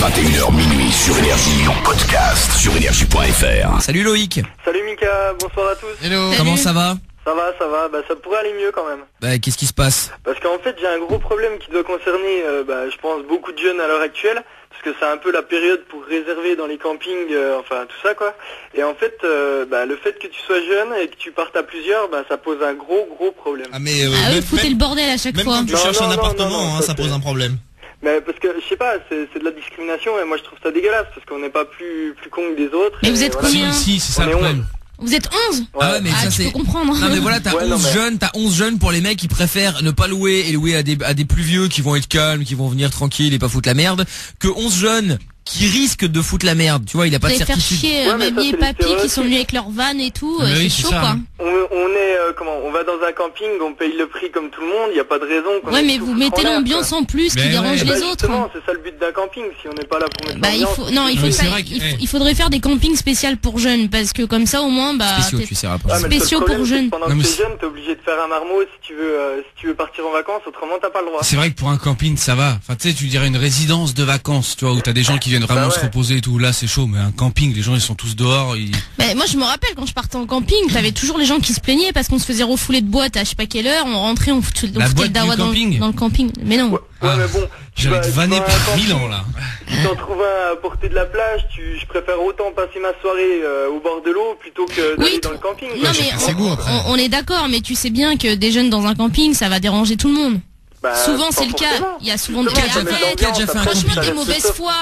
21h minuit sur Énergie, en podcast sur énergie.fr. Salut Loïc. Salut Mika, bonsoir à tous. Hello. Comment ça va? Ça va, bah ça pourrait aller mieux quand même. Bah qu'est-ce qui se passe? Parce qu'en fait j'ai un gros problème qui doit concerner, je pense beaucoup de jeunes à l'heure actuelle, parce que c'est un peu la période pour réserver dans les campings, enfin tout ça quoi. Et en fait, le fait que tu sois jeune et que tu partes à plusieurs, ça pose un gros problème. Ah mais vous foutez le bordel à chaque fois. Même quand tu cherches un appartement, ça pose un problème. Mais parce que je sais pas, c'est de la discrimination et moi je trouve ça dégueulasse parce qu'on n'est pas plus con que des autres. Mais vous êtes combien? Si, c'est ça le problème. Vous êtes 11? Ah ouais, mais ça tu c'est... peux comprendre. Non mais voilà, t'as 11 jeunes, t'as 11 jeunes pour les mecs qui préfèrent ne pas louer et louer à des plus vieux qui vont être calmes, qui vont venir tranquilles et pas foutre la merde, que 11 jeunes qui risquent de foutre la merde. Tu vois, il a pas de certitude. Faire chier mamie et papy qui sont venus avec leur van et tout, c'est chaud quoi. On va dans un camping, on paye le prix comme tout le monde, il y a pas de raison. Ouais, mais vous mettez l'ambiance en plus qui dérange les autres. Non, c'est ça le but d'un camping, si on n'est pas là pour mettre l'ambiance. il faudrait faire des campings spéciaux pour jeunes parce que comme ça au moins spéciaux pour jeunes. Pendant que t'es jeune, t'es obligé de faire un marmot si tu veux partir en vacances, autrement t'as pas le droit. C'est vrai que pour un camping ça va. Enfin tu sais, tu dirais une résidence de vacances, tu vois, où t'as des gens qui viennent vraiment se reposer et tout. Là c'est chaud, mais un camping, les gens ils sont tous dehors. Mais moi je me rappelle quand je partais en camping, t'avais toujours les gens qui se plaignaient parce qu'on se faisait refouler de boîte à je sais pas quelle heure, on rentrait, on foutait le dawa dans le camping. Mais non. Mais bon, j'allais te vanner par 1000 ans là. Tu t'en trouves un à portée de la plage, je préfère autant passer ma soirée au bord de l'eau plutôt que d'aller dans le camping. Non mais on est d'accord, mais tu sais bien que des jeunes dans un camping, ça va déranger tout le monde. Souvent c'est le cas, il y a souvent franchement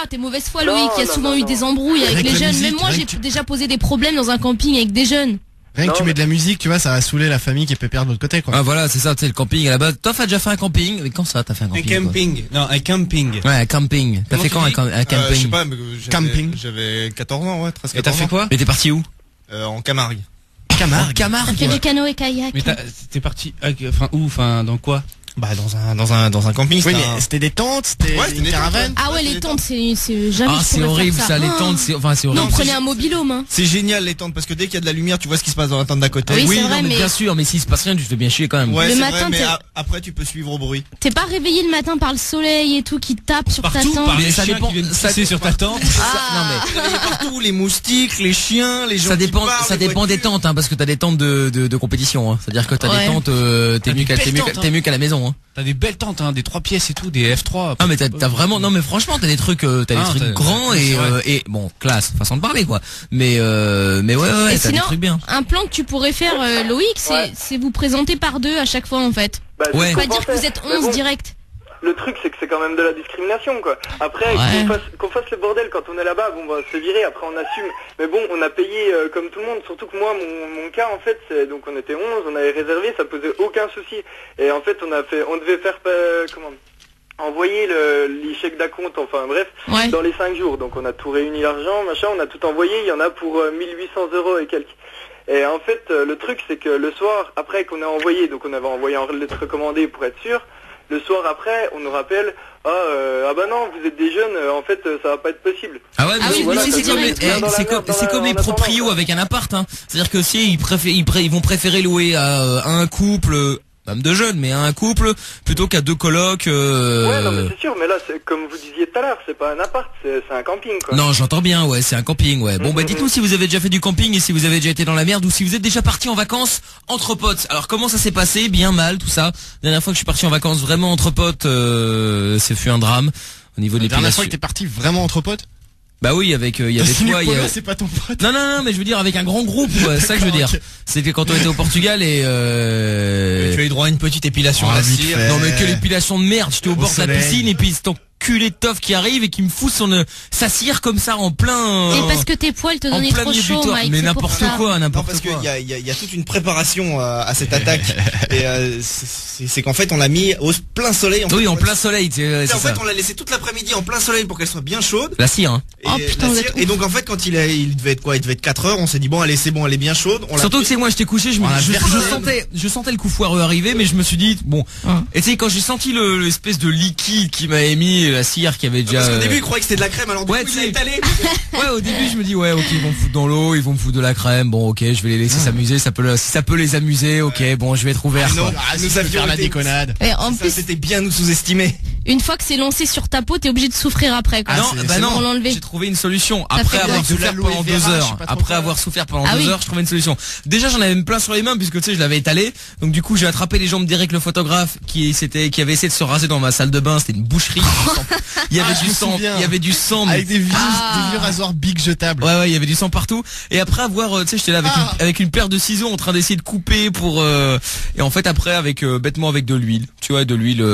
t'es mauvaise foi Loïc, il y a souvent eu des embrouilles avec les jeunes, même moi j'ai déjà posé des problèmes dans un camping avec des jeunes. Rien que tu mets de la musique, tu vois, ça va saouler la famille qui est pépère de l'autre côté, quoi. Ah voilà, c'est ça, tu sais, le camping à la base. Toi, t'as déjà fait un camping? Mais quand ça, t'as fait un camping? Un camping. Non, un camping. Ouais, un camping. T'as fait quand un camping? Je sais pas, mais camping. J'avais 14 ans, ouais, 13 14 ans. Et t'as fait quoi? Mais t'es parti où? En Camargue. Camargue. T'as fait du canot et kayak. Mais t'es parti, dans quoi? Dans un camping. Oui, mais c'était des tentes, c'était une caravane. Ah ouais, les tentes, c'est jamais. Ah, c'est horrible ça, les tentes, c'est horrible. Non, prenez un mobilhome, hein. C'est génial les tentes parce que dès qu'il y a de la lumière, tu vois ce qui se passe dans la tente d'à côté. Oui, non, mais bien sûr, mais s'il se passe rien, tu te fais bien chier quand même. Ouais, le matin, mais après tu peux suivre au bruit. T'es pas réveillé le matin par le soleil et tout qui tape sur ta tente. Mais ça dépend. C'est sur ta tente. Non mais partout les moustiques, les chiens, les gens. Ça dépend des tentes, hein, parce que t'as des tentes de compétition, hein. C'est-à-dire que t'as des tentes, t'es mieux qu'à la maison, hein. T'as des belles tentes, hein, des 3 pièces et tout, des F3. Ah mais t'as vraiment, non mais franchement t'as des trucs, grands et bon classe, façon de parler quoi. Mais ouais, t'as des trucs bien. Un plan que tu pourrais faire, Loïc, c'est vous présenter par deux à chaque fois en fait. Pas dire que vous êtes 11 direct. Le truc c'est que c'est quand même de la discrimination quoi. Après qu'on fasse le bordel quand on est là-bas, se virer, après on assume. Mais bon, on a payé comme tout le monde, surtout que moi mon cas en fait, donc on était 11, on avait réservé, ça posait aucun souci. Et en fait on devait faire envoyer les chèques d'acompte, enfin bref, dans les 5 jours. Donc on a tout réuni l'argent, machin, on a tout envoyé, il y en a pour 1800 € et quelques. Et en fait le truc c'est que le soir après qu'on a envoyé, donc on avait envoyé en lettre recommandée pour être sûr. Le soir après, on nous rappelle non, vous êtes des jeunes, en fait, ça va pas être possible. Ah ouais, c'est comme les proprios avec un appart, hein. C'est-à-dire que si ils vont préférer louer à un couple, même de jeunes, mais à un couple plutôt qu'à 2 colocs. Ouais, non, mais c'est sûr, mais là, c'est comme vous disiez tout à l'heure, c'est pas un appart, c'est un camping, quoi. Non, j'entends bien, ouais, c'est un camping, ouais. Bon, dites-nous si vous avez déjà fait du camping et si vous avez déjà été dans la merde ou si vous êtes déjà parti en vacances entre potes. Alors, comment ça s'est passé? Bien, mal, tout ça. La dernière fois que je suis parti en vacances vraiment entre potes, c'est fut un drame au niveau de l'épilation. La dernière fois que t'es parti vraiment entre potes? Bah oui, avec il y avait toi, c'est pas ton pote. Non, mais je veux dire avec un grand groupe, ouais, c'est ça que je veux dire. C'était quand on était au Portugal et tu as eu droit à une petite épilation à la cire. Non mais quelle épilation de merde, j'étais au bord de la piscine et puis c'est ton culé de Toff qui arrive et qui me fout sa cire comme ça en plein. Et parce que tes poils te donnaient trop chaud, Mike. Mais n'importe quoi. Parce qu'il y a toute une préparation à cette attaque. Et c'est qu'en fait on l'a mis au plein soleil. Oui, en plein soleil. En fait on l'a laissé toute l'après-midi en plein soleil pour qu'elle soit bien chaude. La cire. Hein. Et donc en fait quand il devait être quoi? Il devait être 4 heures. On s'est dit bon allez c'est bon, elle est bien chaude. Surtout que c'est moi j'étais couché, je sentais le coup foireux arriver, mais je me suis dit bon. Et tu sais quand j'ai senti l'espèce de liquide qui m'a émis la cire qui avait déjà. Parce qu'au début il croyait que c'était de la crème, alors du coup il a étalé. Ouais, au début je me dis ok, ils vont me foutre dans l'eau, ils vont me foutre de la crème. Bon ok, je vais les laisser s'amuser, si ça peut les amuser. Ok, bon je vais être ouvert. Nous avions la déconnade. Et en plus c'était bien nous sous-estimer. Une fois que c'est lancé sur ta peau, t'es obligé de souffrir après, quoi. Non, pour l'enlever. j'ai trouvé une solution. Après avoir souffert pendant 2 heures. Après avoir souffert pendant 2 heures, je trouvais une solution. Déjà, j'en avais même plein sur les mains, puisque tu sais, je l'avais étalé. Donc du coup, j'ai attrapé les jambes d'Eric le photographe, qui avait essayé de se raser dans ma salle de bain. C'était une boucherie. Il y avait du sang. Il y avait du sang. Avec des vieux rasoirs big jetables. Ouais, il y avait du sang partout. Et après avoir, tu sais, j'étais là avec une paire de ciseaux en train d'essayer de couper pour, et en fait après bêtement avec de l'huile. Tu vois, de l'huile,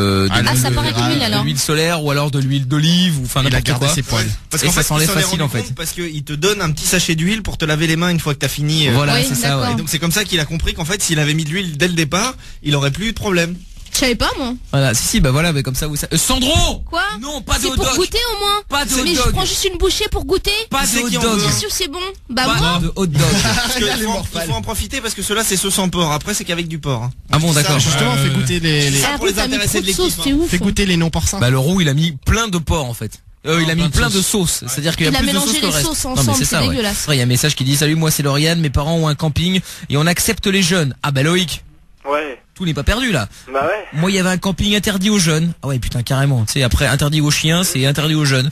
ça paraît de l'huile alors. De l'huile solaire ou alors de l'huile d'olive ou enfin n'importe quoi. Ses poils. Parce qu'en fait, ça s'enlève facile en fait. Parce qu'il te donne un petit sachet d'huile pour te laver les mains une fois que t'as fini. Voilà, c'est ça. Ouais. Et donc c'est comme ça qu'il a compris qu'en fait, s'il avait mis de l'huile dès le départ, il aurait plus eu de problème. Je savais pas moi. Voilà, si, bah voilà, mais comme ça vous savez. Sandro. Quoi? Non, pas de hot dog. C'est pour goûter au moins. Pas de hot dog. Mais je prends juste une bouchée pour goûter. Pas de hot dog. Bien sûr c'est bon. Bah pas moi. de hot dog. Parce que il faut en profiter parce que ceux-là c'est ceux sans porc. Après c'est qu'avec du porc. Hein. Ah bon, d'accord. Justement, on fait goûter les. Pour les intéressés de l'équipe. Fait goûter les non porcins. Bah le roux, il a mis plein de porc en fait. Il a mis plein de sauces, c'est-à-dire qu'il y a plus de sauces que le reste. Il a mélangé les sauces ensemble, c'est dégueulasse. Il y a un message qui dit salut, moi c'est Lauriane, mes parents ont un camping et on accepte les jeunes. Ah bah Loïc. Ouais. Tout n'est pas perdu là. Bah ouais. Moi il y avait un camping interdit aux jeunes. Ah ouais putain carrément. Tu sais après interdit aux chiens, c'est interdit aux jeunes.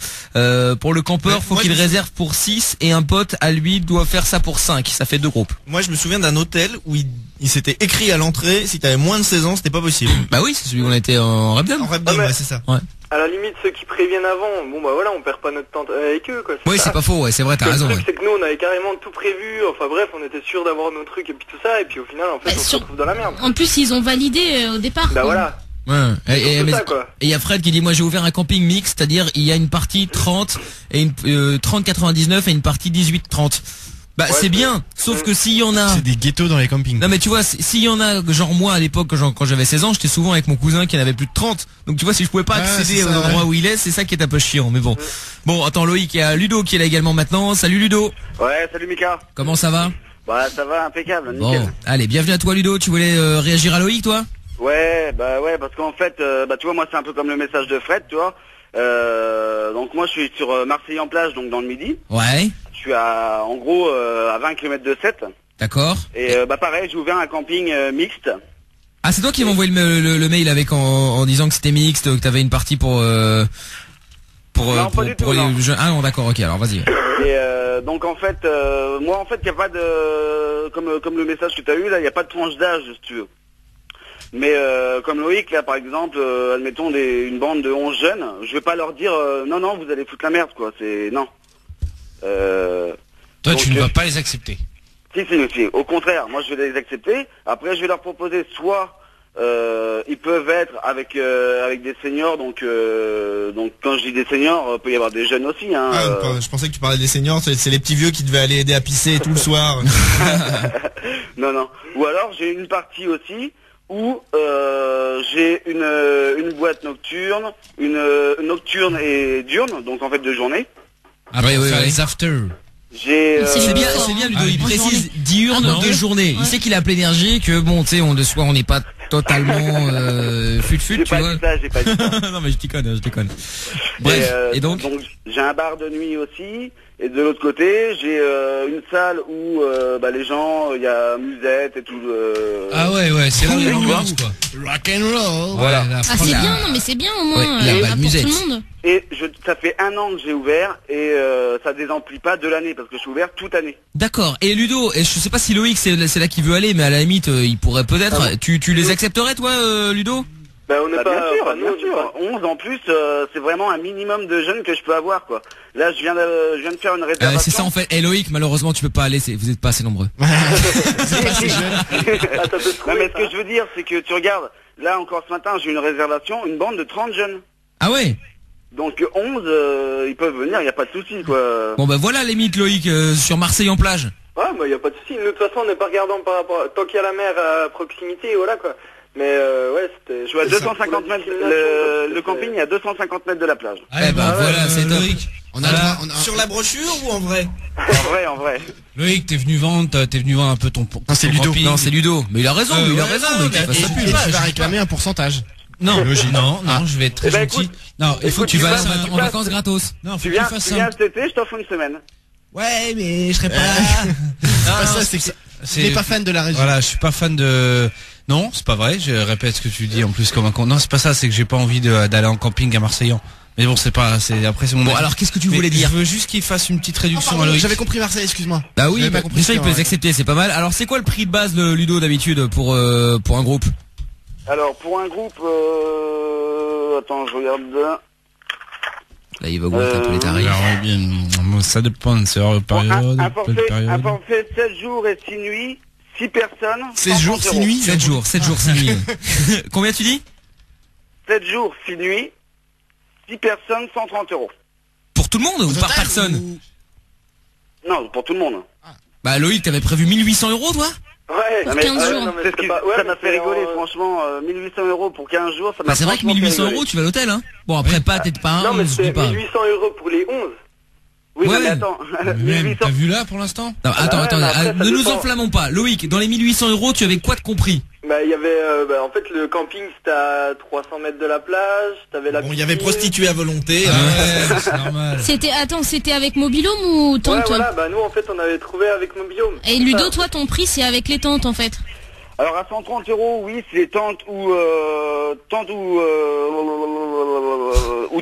Pour le campeur, faut qu'il réserve pour 6 et un pote à lui doit faire ça pour 5. Ça fait 2 groupes. Moi je me souviens d'un hôtel où il s'était écrit à l'entrée si t'avais moins de 16 ans, c'était pas possible. Bah oui, c'est celui où on était en Repdom. En Repdom, ouais, c'est ça. Ouais. À la limite, ceux qui préviennent avant, bon bah voilà, on perd pas notre temps avec eux quoi. Oui, c'est pas faux, ouais, c'est vrai, t'as raison. Le truc, c'est que nous, on avait carrément tout prévu, enfin bref, on était sûr d'avoir nos trucs et puis tout ça, et puis au final, en fait, on se retrouve dans la merde. En plus, ils ont validé au départ. Bah voilà. Ouais. Et il y a Fred qui dit moi j'ai ouvert un camping mix, c'est-à-dire il y a une partie 30 et une 30-99 et une partie 18-30. Bah ouais, c'est bien, sauf que s'il y en a... C'est des ghettos dans les campings. Non mais tu vois, s'il y en a, genre moi à l'époque quand j'avais 16 ans, j'étais souvent avec mon cousin qui en avait plus de 30. Donc tu vois, si je pouvais pas accéder aux endroits où il est, c'est ça qui est un peu chiant, mais bon. Bon, attends Loïc, il y a Ludo qui est là également maintenant. Salut Ludo. Ouais, salut Mika. Comment ça va? Bah ça va, impeccable, nickel. Bon, allez, bienvenue à toi Ludo, tu voulais réagir à Loïc toi? Ouais, parce qu'en fait, tu vois, moi c'est un peu comme le message de Fred, tu vois. Donc moi je suis sur Marseille en plage, donc dans le Midi. Ouais. Je suis en gros à 20 km de 7. D'accord. Et pareil, j'ai ouvert un camping mixte. Ah c'est toi qui m'as envoyé le mail avec en disant que c'était mixte, que t'avais une partie pour les jeux. Ah non d'accord, ok, alors vas-y. Et donc en fait, moi en fait il y a pas de comme le message que tu as eu là, il y a pas de tranche d'âge si tu veux. Mais comme Loïc là par exemple, admettons une bande de 11 jeunes, je vais pas leur dire non vous allez foutre la merde quoi, c'est non. Toi tu ne vas pas les accepter. Si, au contraire, moi je vais les accepter. Après je vais leur proposer soit ils peuvent être avec des seniors, donc quand je dis des seniors, peut y avoir des jeunes aussi. Hein, je pensais que tu parlais des seniors, c'est les petits vieux qui devaient aller aider à pisser tout le soir. Non. Ou alors j'ai une partie aussi où j'ai une boîte nocturne, une nocturne et diurne, donc en fait de journée. Ah oui. Les after. C'est bien Ludo, il précise diurne de journée. Il sait qu'il a plein d'énergie, que bon tu sais on n'est pas totalement fut tu vois. J'ai pas dit ça. Non mais je déconne. Bref, et donc j'ai un bar de nuit aussi, et de l'autre côté j'ai une salle où les gens, il y a musette et tout. Ah ouais, c'est là où il y a l'ambiance quoi. Rock and roll. Voilà. Ah c'est bien, non mais c'est bien au moins. Ouais, pour musette. tout le monde. Et ça fait 1 an que j'ai ouvert et ça désemplit pas de l'année parce que je suis ouvert toute année. D'accord. Et Ludo, je sais pas si Loïc c'est là qu'il veut aller, mais à la limite il pourrait peut-être. Ah bon. Tu les accepterais toi, Ludo? On est bien sûr. 11 en plus, c'est vraiment un minimum de jeunes que je peux avoir quoi. Là je viens de faire une réservation. C'est ça en fait. Et Loïc, malheureusement tu peux pas aller, vous êtes pas assez nombreux. C'est pas assez jeune. Non mais ce que je veux dire c'est que tu regardes, là encore ce matin j'ai une réservation, une bande de 30 jeunes. Ah ouais. Donc 11, ils peuvent venir, il n'y a pas de souci quoi. Bon voilà les mythes Loïc, sur Marseille en plage. Ouais, il n'y a pas de souci. Nous de toute façon on n'est pas regardant par rapport tant qu'il y a la mer à proximité, voilà quoi. Mais c'était... Je suis à 250 mètres, le camping est à 250 mètres de la plage. Voilà, c'est Loïc. Sur la brochure ou en vrai? En vrai. Loïc, t'es venu vendre un peu ton c'est Ludo. camping. Non, c'est Ludo. Mais il a raison, il a raison. Et tu vas réclamer un pourcentage. Non, je vais être très gentil. Écoute, non, il faut que tu vas en vacances gratos. Non, faut tu que viens, tu fasses tu viens cet été, je t'offre une semaine. Ouais, mais je serai pas là. C'est pas ça, c'est que t'es pas fan de la région. Voilà, je suis pas fan de Non, c'est pas vrai, je répète ce que tu dis en plus comme un con. Non, c'est pas ça, c'est que j'ai pas envie d'aller en camping à Marseillan. Mais bon, après c'est mon Bon, avis. alors qu'est-ce que tu voulais dire? Je veux juste qu'il fasse une petite réduction à Loïc. J'avais compris Marseille, excuse-moi. Bah oui, pas compris déjà il peut les accepter, c'est pas mal. Alors c'est quoi le prix de base de Ludo d'habitude pour un groupe? Alors pour un groupe, attends, je regarde. Là il va augmenter tous les tarifs. Alors, bien, ça dépend, c'est hors période. Un forfait 7 jours et 6 nuits, 6 personnes. 16 jours, 6 nuits. 7 jours, 6 nuits. Combien tu dis? 7 jours, 6 nuits, 6 personnes, 130 €. Pour tout le monde ou par personne? Non, pour tout le monde. Bah Loïc, t'avais prévu 1800 €, toi? Ouais, Pour 15 jours. Ça m'a fait rigoler, franchement, 1800 € pour 15 jours, ça m'a Bah c'est vrai que 1800 € tu vas à l'hôtel, hein. Bon après pas, t'es pas un, non mais je dis c'est pas. 1800 € pour les 11. Oui, Ouais. mais attends, Même, 1800. t'as vu là pour l'instant? Non, attends, mais après, ça ne nous dépend. enflammons pas. Loïc, dans les 1800 € tu avais quoi de compris? Bah il y avait, en fait le camping c'était à 300 mètres de la plage, t'avais la Bon, il y avait prostituée à volonté. Ouais, c'est normal. C'était avec Mobilhome ou tente? Ouais voilà, bah nous en fait on avait trouvé avec Mobilhome. Et Ludo, toi, ton prix, c'est avec les tentes, en fait. Alors à 130 €, oui, c'est tente ou tente ou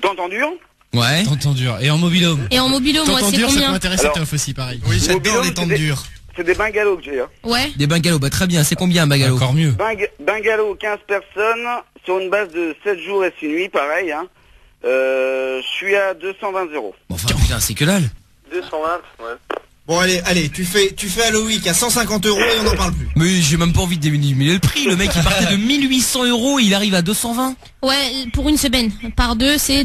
tente en dur. Ouais. T'entends dur. Et en mobilhome? Et en Mobilhome, moi, T'entends c'est dur, ça peut combien? m'intéresser, Alors- Toff aussi, pareil. Oui, j'adore Mobilhome, les tentes dures. C'est des bungalows que j'ai. Hein. Ouais. Des bungalows, bah très bien, c'est combien un bungalow? Encore mieux. Bungalow, 15 personnes, sur une base de 7 jours et 6 nuits, pareil. Hein. Je suis à 220 €. Bon, enfin putain, c'est que dalle. 220, ouais. Bon, allez, tu fais à Loïc à 150 € et on n'en parle plus. Mais j'ai même pas envie de diminuer le prix. Le mec il partait de 1800 €, il arrive à 220. Ouais, pour une semaine. Par deux, c'est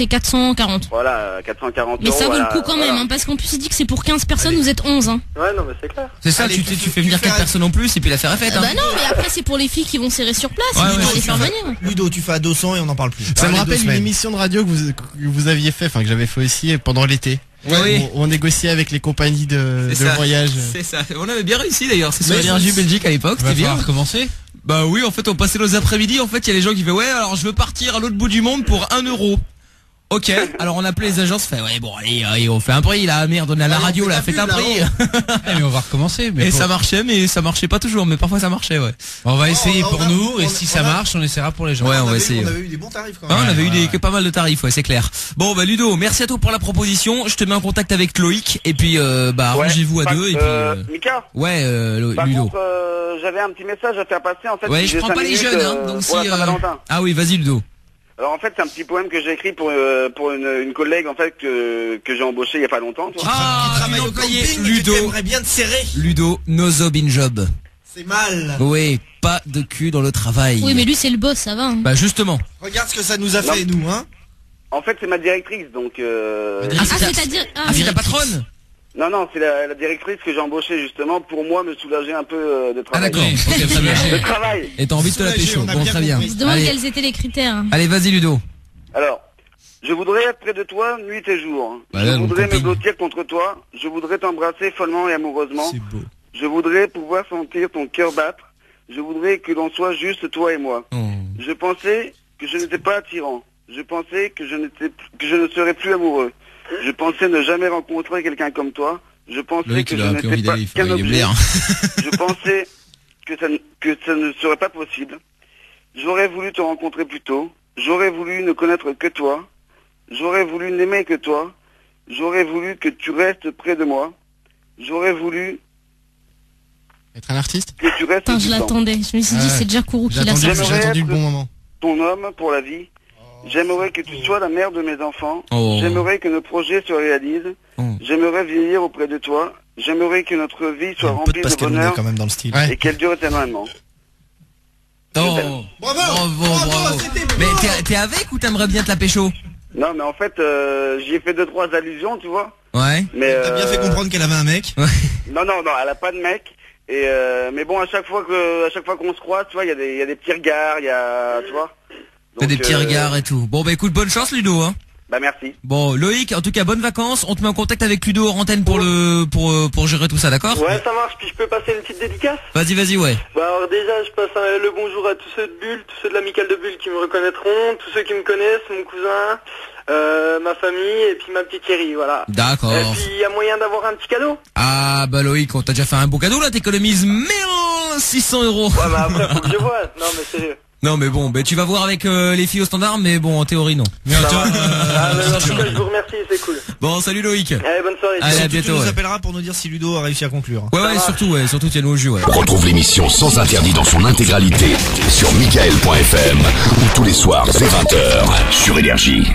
440. Voilà, 440 €. Mais ça vaut voilà, le coup quand même, voilà. hein, parce qu'en plus, il dit que c'est pour 15 personnes, vous êtes 11, hein. Ouais non mais c'est clair. C'est ça, Allez, tu fais venir 4 fais- personnes en plus et puis l'affaire est faite. Hein. Bah non, mais après, c'est pour les filles qui vont serrer sur place, Ouais, ils ouais, vont les tu faire fais- venir. Ludo, tu fais à 200 et on n'en parle plus. Ça me Allez, rappelle 2 une semaines. émission de radio que vous aviez fait, enfin que j'avais fait aussi pendant l'été. Oui. On négociait avec les compagnies de C'est ça. voyage. C'est ça. On avait bien réussi d'ailleurs. C'est sur Mais Énergie je- Belgique à l'époque, Va c'était bien. falloir recommencer? Bah oui, en fait, on passait nos après-midi. En fait, il y a les gens qui faisaient ouais, alors je veux partir à l'autre bout du monde pour 1 €. Ok, alors on appelait les agences, fait ouais bon allez, on fait un prix là, merde, on est à la Ouais, radio on fait là, la faites pub, un là, prix. Eh, mais on va recommencer. Mais Et faut- ça marchait pas toujours, mais parfois ça marchait, ouais. On va essayer on pour a- nous, et on- si on ça a- marche, on essaiera pour les gens. Ouais, on va avait- essayer. On avait eu des bons tarifs quand Ah, même. on avait eu ouais. pas mal de tarifs, ouais, c'est clair. Bon, bah Ludo, merci à toi pour la proposition. Je te mets en contact avec Loïc et puis bah Ouais. arrangez-vous à Par- deux et puis Mika, ouais, par Ludo. contre, j'avais un petit message à faire passer. En fait, Ouais, si je j'ai prends 5 pas les minutes, jeunes, hein. Donc si pour la Saint-Valentin. ah oui, vas-y Ludo. Alors en fait, c'est un petit poème que j'ai écrit pour une collègue en fait que j'ai embauchée il y a pas longtemps. Tu vois. Ah, Qui travaille une au employée, camping, Ludo. tu aimerais bien te serrer. Ludo, no job in job. C'est mal. Oui, pas de cul dans le travail. Oui, mais lui, c'est le boss, ça va. Hein. Bah justement. Regarde ce que ça nous a fait, nous, hein. En fait, c'est ma directrice, donc. Ah, c'est-à-dire... Ah, c'est ta patronne? Non, c'est la directrice que j'ai embauchée justement pour moi me soulager un peu de Ah travail. d'accord, ok, très bien. De travail. Et t'as envie de te la Soulagé, pécho. on a Bon, bien très bien. compris. Je se demande Allez, quels étaient les critères. allez, vas-y Ludo. Alors, je voudrais être près de toi nuit et jour. Bah là, Je mon voudrais me camping. blottir contre toi. Je voudrais t'embrasser follement et amoureusement. C'est beau. Je voudrais pouvoir sentir ton cœur battre. Je voudrais que l'on soit juste toi et moi. Oh. Je pensais que je n'étais pas attirant. Je pensais que je ne serais plus amoureux. Je pensais ne jamais rencontrer quelqu'un comme toi. Je pensais Loïc, que il je a plus envie n'étais pas d'aller, qu'un il est objet. blaire. Je pensais que ça ne serait pas possible. J'aurais voulu te rencontrer plus tôt. J'aurais voulu ne connaître que toi. J'aurais voulu n'aimer que toi. J'aurais voulu que tu restes près de moi. J'aurais voulu Être un artiste? que tu restes Putain, je tout le temps. l'attendais. Je me suis dit, Ouais. c'est déjà Kourou qui J'ai l'a attendu, sorti. j'ai attendu le bon moment. Ton homme pour la vie. J'aimerais que tu sois la mère de mes enfants. Oh. J'aimerais que nos projets se réalisent. Oh. J'aimerais vieillir auprès de toi. J'aimerais que notre vie soit Un peu de remplie de Pascal Lounet bonheur quand même dans le style. Ouais. et qu'elle dure éternellement. Oh. Bravo. c'était Mais t'es avec ou t'aimerais bien te la pécho? Non, mais en fait, j'y ai fait 2-3 allusions, tu vois. Ouais. Mais T'as bien fait comprendre qu'elle avait un mec. Non, elle a pas de mec. Et mais bon, à chaque fois qu'on se croise, tu vois, il y a des petits regards, il y a, tu vois. T'as des Donc, petits regards et tout. Bon bah écoute, bonne chance Ludo, hein. Bah merci. Bon Loïc, en tout cas bonnes vacances. On te met en contact avec Ludo hors antenne pour gérer tout ça, d'accord? Ouais, ça marche, puis je peux passer une petite dédicace? Vas-y, ouais. Bah alors déjà, je passe le bonjour à tous ceux de Bulle, tous ceux de l'amicale de Bulle qui me reconnaîtront, tous ceux qui me connaissent, mon cousin, ma famille et puis ma petite chérie, voilà. D'accord. Et puis il y a moyen d'avoir un petit cadeau. Ah bah Loïc, on t'a déjà fait un beau cadeau là, t'économises 600 €. Ouais mais après faut que je vois, non mais sérieux. Non mais bon, tu vas voir avec les filles au standard, mais bon en théorie non. Mais en tout cas je vous remercie, c'est cool. Bon salut Loïc. Allez bonne soirée. Allez, à bientôt. Tu nous appelleras pour nous dire si Ludo a réussi à conclure. Ouais surtout tiens-nous au jus ouais. Retrouve l'émission sans interdit dans son intégralité sur michael.fm ou tous les soirs dès 20h sur Énergie.